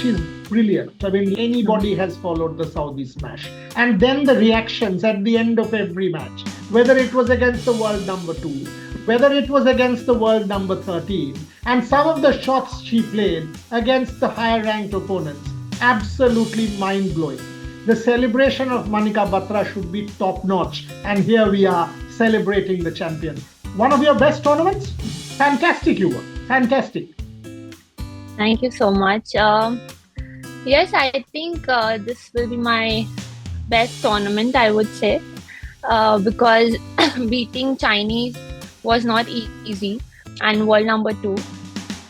is brilliant. I mean, anybody has followed the Saudi smash. And then the reactions at the end of every match, whether it was against the world number 2, whether it was against the world number 13, and some of the shots she played against the higher ranked opponents, absolutely mind blowing. The celebration of Manika Batra should be top notch, and here we are celebrating the champion. One of your best tournaments? Fantastic, you were. Fantastic. Thank you so much. Yes, I think this will be my best tournament, I would say, because beating Chinese was not easy, and world number 2.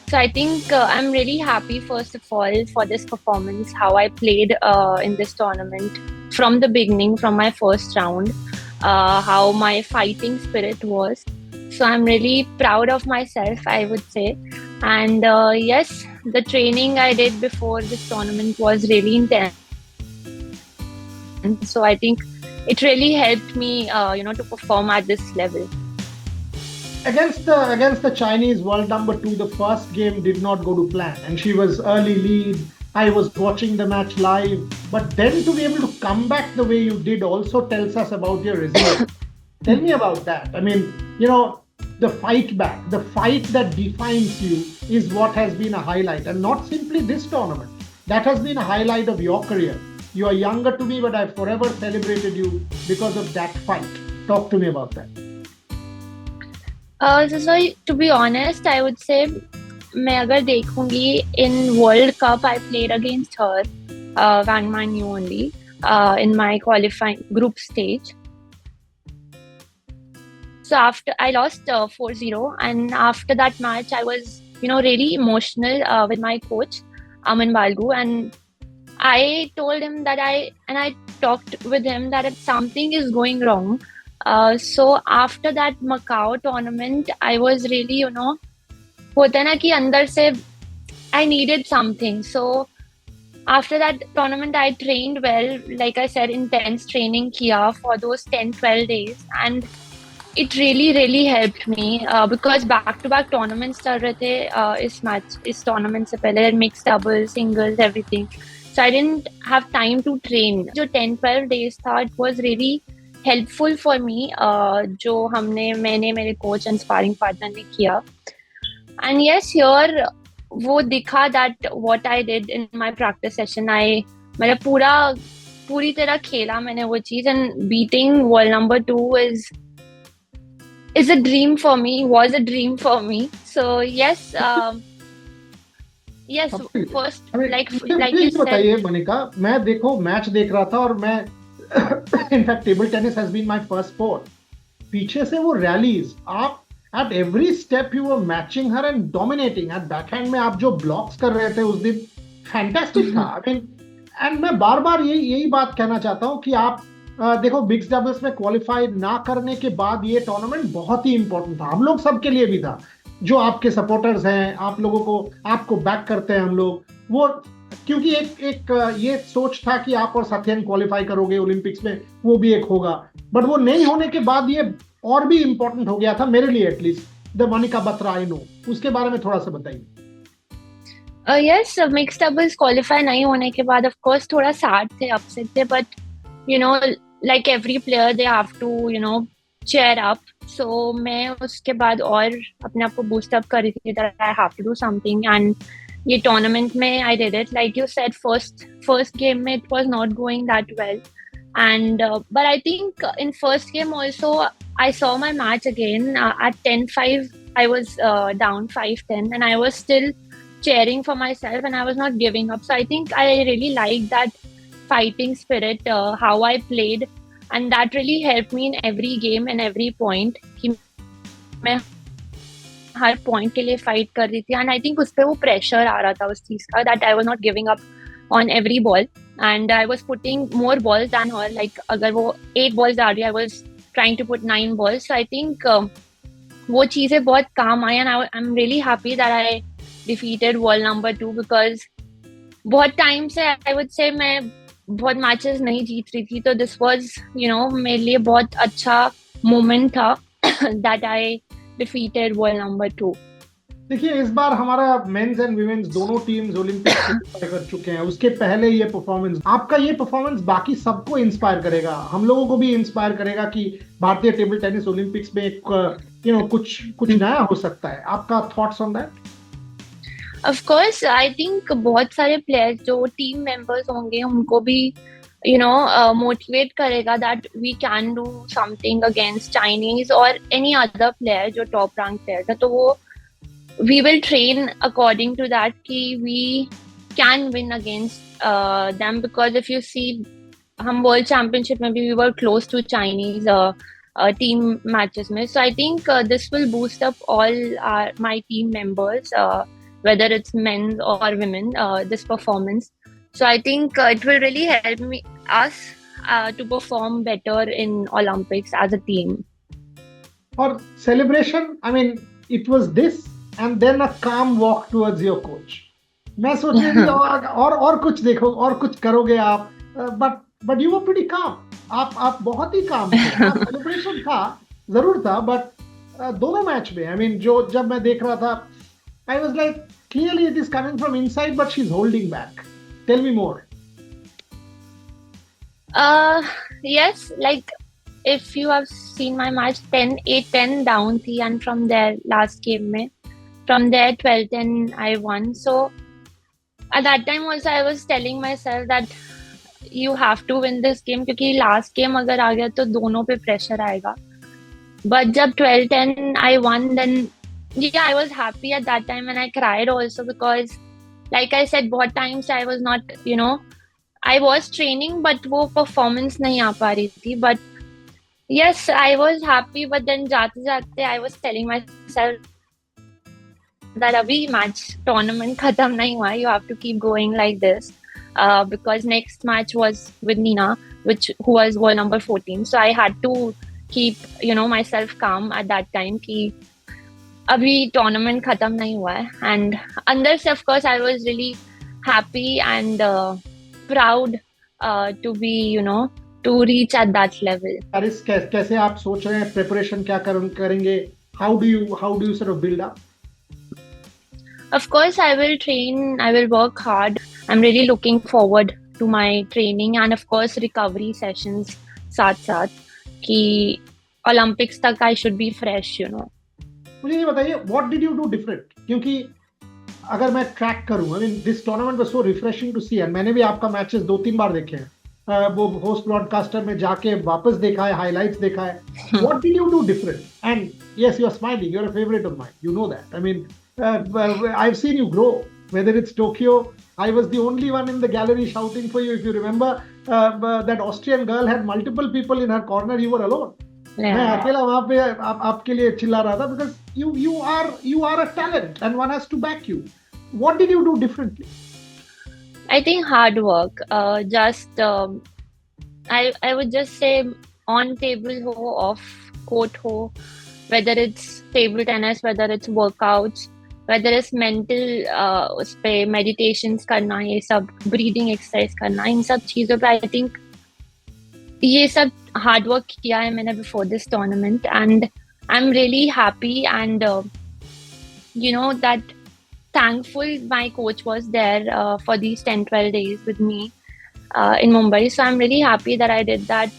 So I think I'm really happy, first of all, for this performance, how I played in this tournament from the beginning, from my first round, how my fighting spirit was. So I'm really proud of myself, I would say. And yes, the training I did before this tournament was really intense. So I think it really helped me, to perform at this level. Against the Chinese world number 2, the first game did not go to plan, and she was early lead. I was watching the match live, but then to be able to come back the way you did also tells us about your resilience. Tell me about that. I mean, the fight back, the fight that defines you is what has been a highlight, and not simply this tournament. That has been a highlight of your career. You are younger to me, but I've forever celebrated you because of that fight. Talk to me about that. So to be honest, I would say, मैं अगर देखूंगी in World Cup, I played against her, Wang Man Yu only, in my qualifying group stage. So after I lost 4-0, and after that match, I was, really emotional with my coach, Aman Balgu, and I told him that I talked with him that if something is going wrong. So after that Macau tournament, I was really, होता है ना कि अंदर से I needed something. So after that tournament, I trained well, like I said, intense training किया for those 10-12 days, and it really, really helped me because back-to-back tournaments चल रहे थे इस tournament से पहले, mixed doubles, singles, everything. So I didn't have time to train. जो 10-12 days था, it was really helpful for me, जो मैंने मेरे coach and sparring partner ने किया. And yes, here वो दिखा that what I did in my practice session, मैंने पूरी तरह खेला मैंने वो चीज, and beating world number 2 is a dream for me, was a dream for me. So yes, yes, first, like you said. बताइए मनिका, मैं देखो मैच देख रहा था और मैं in fact table tennis has been my first sport. पीछे से वो रैलीज, आप at every step you were matching her and dominating. At backhand में आप जो blocks कर रहे थे उस दिन fantastic था. I mean, and मैं बार-बार यही बात कहना चाहता हूँ कि आप देखो मिक्स डबल्स में क्वालिफाई ना करने के बाद ये टूर्नामेंट बहुत ही इंपॉर्टेंट था, हम लोग सबके लिए भी था. जो आपके सपोर्टर्स हैं, आप लोगों को आपको बैक करते हैं हम लोग, वो क्योंकि एक ये सोच था कि आप और सत्यन क्वालिफाई करोगे ओलंपिक्स में, वो भी एक होगा. बट वो नहीं होने के बाद ये और भी इंपॉर्टेंट हो गया था मेरे लिए, at least the Manika Batra I know. उसके बारे में थोड़ा सा बताइए. Yes, mixed doubles qualify नहीं होने के बाद of course थोड़ा sad थे, upset थे, but like every player they have to cheer up. So मैं उसके बाद और अपने आप को boost up कर रही थी that I have to do something, and ये tournament में I did it. Like you said, first game में it was not going that well, and but I think in first game also I saw my match again at 10-5. I was down 5-10, and I was still cheering for myself, and I was not giving up. So I think I really liked that fighting spirit, how I played, and that really helped me in every game and every point. कि मैं हर point के लिए fight कर रही थी, and I think उस पे वो pressure आ रहा था उस चीज का, that I was not giving up on every ball, and I was putting more balls than her. Like अगर वो 8 balls डाल रही, I was trying to put 9 balls. So I think वो चीजें बहुत काम आई, and I'm really happy that I defeated world number 2, because बहुत time से I would say मैं बहुत matches नहीं जीत रही थी. तो this was मेरे लिए बहुत अच्छा moment था that I defeated world number 2. देखिए इस बार हमारा मेंस एंड वुमेन्स दोनों टीम्स ओलंपिक्स क्वालिफाई कर चुके हैं। उसके पहले ये परफॉर्मेंस, आपका ये परफॉर्मेंस बाकी सबको इंस्पायर करेगा, हम लोगों को भी इंस्पायर करेगा कि भारतीय टेबल टेनिस ओलंपिक्स में एक कुछ कुछ नया हो सकता है। आपका thoughts on that? Of course I think बहुत सारे प्लेयर्स जो टीम मेंबर्स होंगे उनको भी मोटिवेट करेगा that we can do something against Chinese और एनी अदर प्लेयर जो टॉप रैंक प्लेयर था। तो वो we will train according to that ki we can win against them, because if you see hum world championship mein bhi we were close to Chinese team matches mein. So I think this will boost up all my team members, whether it's men or women, this performance. So I think it will really help us to perform better in Olympics as a team. और celebration, I mean, it was this and then a calm walk towards your coach. मैं सोच रही थी और कुछ देखो और कुछ करोगे आप, बट यू वर प्रीटी काम। आप बहुत ही काम थे। सेलिब्रेशन था, जरूर था, बट दोनों मैच में आई मीन जो जब मैं देख रहा था I was like clearly it is coming from inside but she is holding back. Tell me more. Yes, like if you have seen my match, 10-8-10 down थी, and from there last game में from there 12-10 I won. So at that time also I was telling myself that you have to win this game, क्योंकि last game अगर आ गया तो दोनों पे pressure आएगा. But जब 12-10 I won, then yeah, I was happy at that time and I cried also, because like I said बहुत times I was not, I was training but वो performance नहीं आ पा रही थी. But yes, I was happy, but then जाते जाते I was telling myself that अभी match tournament खत्म नहीं हुआ, you have to keep going like this, because next match was with Nina, who was world number 14. So I had to keep myself calm at that time कि अभी tournament खत्म नहीं हुआ है. And अंदर से of course I was really happy and proud to be to reach at that level. कैसे आप सोच रहे हैं प्रिपरेशन क्या करेंगे? How do you sort of build up? Of course, I will train, I will work hard. I'm really looking forward to my training and of course recovery sessions साथ कि Olympics तक I should be fresh, मुझे ये बताइए, what did you do different? क्योंकि अगर मैं track करूं, I mean this tournament was so refreshing to see, and मैंने भी आपका मैचेस 2-3 बार देखे हैं, वो होस्ट ब्रॉडकास्टर में जाके वापस देखा है, हाइलाइट्स देखा है. What did you do different? And yes, you are smiling, you are a favorite of mine, you know that. I mean, I've seen you grow, whether it's Tokyo. I was the only one in the gallery shouting for you. If you remember, that Austrian girl had multiple people in her corner. You were alone. मैं अकेला वहाँ पे आपके लिए चिल्ला रहा था, because you are a talent and one has to back you. What did you do differently? I think hard work. I would just say on table ho, off court ho, whether it's table tennis, whether it's workouts, whether it's mental उस पे meditations करना, ये सब breathing exercise करना, इन सब चीजों पे I think ये सब hard work किया है मैंने before this tournament, and I'm really happy and that thankful my coach was there for these 10-12 days with me in Mumbai. So I'm really happy that I did that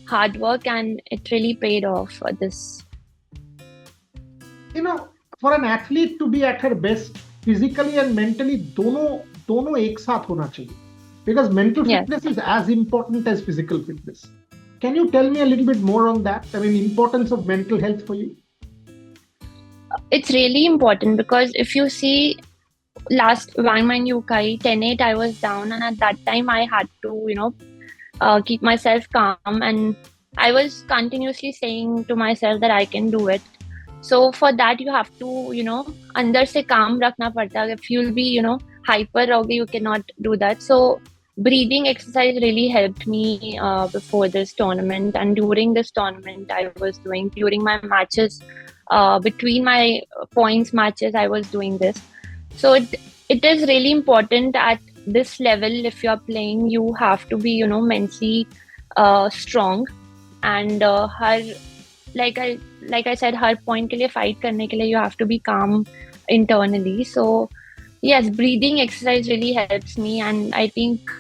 hard work and it really paid off for this. For an athlete to be at her best physically and mentally, दोनों एक साथ होना चाहिए, because mental fitness is as important as physical fitness. Can you tell me a little bit more on that? I mean, importance of mental health for you? It's really important, because if you see last Wangman Yukai 10-8 I was down, and at that time I had to keep myself calm, and I was continuously saying to myself that I can do it. So for that you have to अंदर से calm रखना पड़ता है. If you'll be hyper रहोगे, you cannot do that. So breathing exercise really helped me before this tournament, and during this tournament I was doing, during my matches, between my points matches I was doing this. So it is really important at this level. If you are playing, you have to be mentally strong, and like I said, her point के लिए fight करने के लिए you have to be calm internally. So yes, breathing exercise really helps me, and I think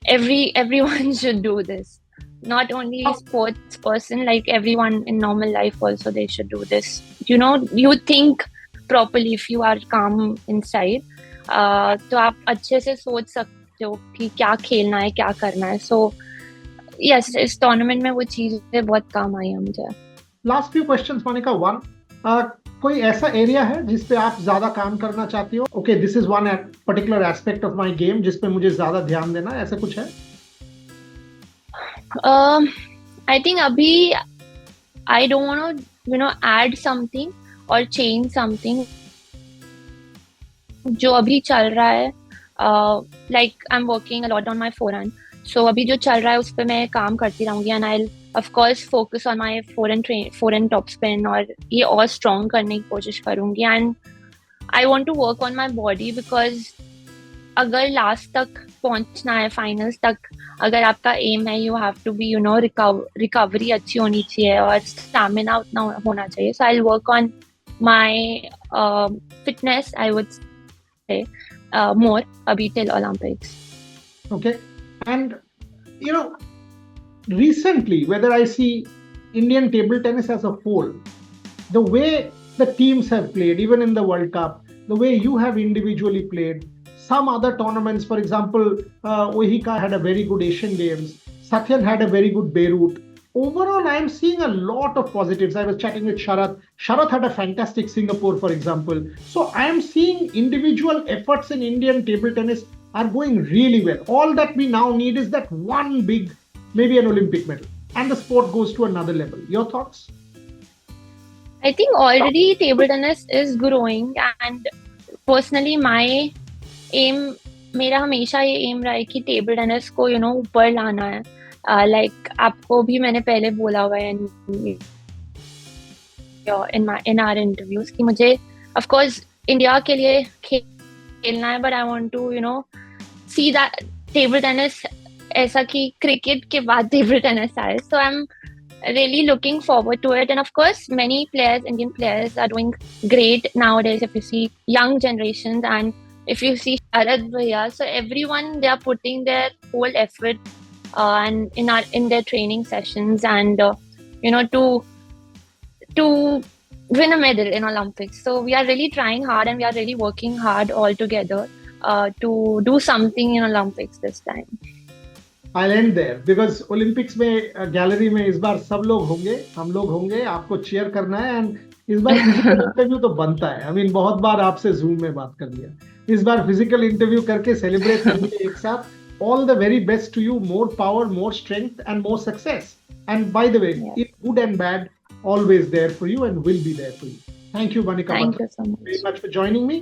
everyone should do this. Not only sports person, like everyone in normal life also they should do this. You think properly if you are calm inside. तो आप अच्छे से सोच सकते हो कि क्या खेलना है क्या करना है. So yes, इस टूर्नामेंट में वो चीजें बहुत काम आई है मुझे. Last few questions Monica. One, कोई ऐसा एरिया है जिस पे आप ज्यादा काम करना चाहती हो? Okay, this is one particular aspect of my game जिस पे मुझे ज्यादा ध्यान देना है, ऐसा कुछ है? I think abhi I don't want to add something or change something. जो अभी चल रहा है, like I'm working a lot on my forehand. So अभी जो चल रहा है उस पे मैं काम करती रहूंगी, and I'll of course focus on my forehand top spin और ये और strong करने की कोशिश करूंगी. And I want to work on my body because अगर लास्ट तक पहुंचना है, फाइनल्स तक अगर आपका एम है, you have to be recovery अच्छी होनी चाहिए और स्टैमिना उतना होना चाहिए. So I will work on my fitness, I would say more abhi till Olympics. Okay. And recently, whether I see Indian table tennis as a whole, the way the teams have played, even in the World Cup, the way you have individually played, some other tournaments, for example, Ohika had a very good Asian Games, Satyan had a very good Beirut. Overall, I'm seeing a lot of positives. I was chatting with Sharath. Sharath had a fantastic Singapore, for example. So I am seeing individual efforts in Indian table tennis are going really well. All that we now need is that one big, maybe an Olympic medal, and the sport goes to another level. Your thoughts? I think already table tennis is growing, and personally my aim, मेरा हमेशा ये M रहा है कि table tennis को ऊपर लाना है. लाइक आपको भी मैंने पहले बोला हुआ है इन आवर इंटरव्यूज कि मुझे ऑफ कोर्स इंडिया के लिए खेलना है, but I want to see that table tennis ऐसा कि क्रिकेट के बाद टेबल टेनिस आए. So I am really looking forward to it. And of course, many players, Indian players, are doing great nowadays. If you see young generations, and if you see Sharad Bhaiya, so everyone, they are putting their whole effort and in their training sessions, and to win a medal in Olympics. So we are really trying hard, and we are really working hard all together to do something in Olympics this time. I'll end there because Olympics में gallery में इस बार सब लोग होंगे, हम लोग होंगे, आपको चीयर करना है. एंड इस बार फिजिकल इंटरव्यू तो बनता है. आई मीन बहुत बार आपसे जूम में बात कर लिया, इस बार फिजिकल इंटरव्यू करके सेलिब्रेट करेंगे एक साथ. All the very best to you. More power, more strength, and more success. And by the way, good and bad, always there for you and will be there for you. Thank you, Monica. Thank you so much. Very much for joining me.